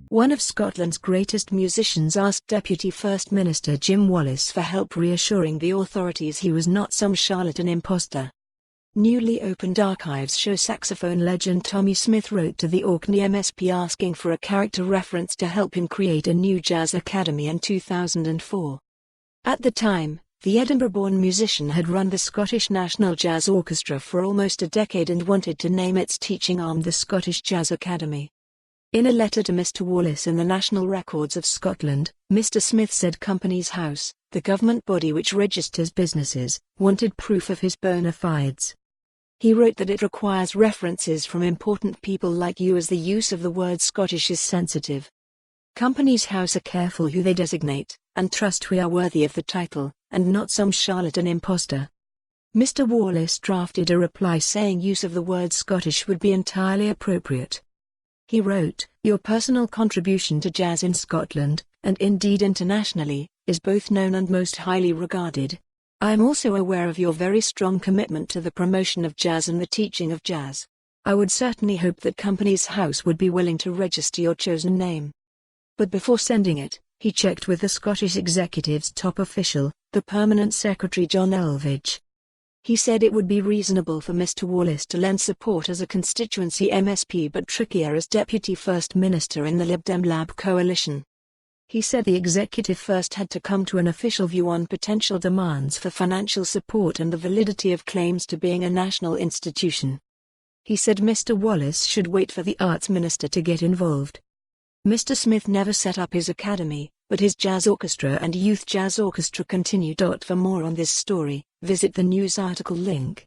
One of Scotland's greatest musicians asked Deputy First Minister Jim Wallace for help reassuring the authorities he was not some charlatan imposter. Newly opened archives show saxophone legend Tommy Smith wrote to the Orkney MSP asking for a character reference to help him create a new jazz academy in 2004. At the time, the Edinburgh-born musician had run the Scottish National Jazz Orchestra for almost a decade and wanted to name its teaching arm the Scottish Jazz Academy. In a letter to Mr Wallace in the National Records of Scotland, Mr Smith said Companies House, the government body which registers businesses, wanted proof of his bona fides. He wrote that it requires references from important people like you as the use of the word Scottish is sensitive. Companies House are careful who they designate, and trust we are worthy of the title, and not some charlatan imposter. Mr Wallace drafted a reply saying use of the word Scottish would be entirely appropriate. He wrote, "Your personal contribution to jazz in Scotland, and indeed internationally, is both known and most highly regarded. I am also aware of your very strong commitment to the promotion of jazz and the teaching of jazz. I would certainly hope that Companies House would be willing to register your chosen name." But before sending it, he checked with the Scottish Executive's top official, the Permanent Secretary John Elvidge. He said it would be reasonable for Mr Wallace to lend support as a constituency MSP but trickier as Deputy First Minister in the Lib Dem Lab coalition. He said the executive first had to come to an official view on potential demands for financial support and the validity of claims to being a national institution. He said Mr Wallace should wait for the Arts Minister to get involved. Mr Smith never set up his academy, but his jazz orchestra and youth jazz orchestra continue. For more on this story, visit the news article link.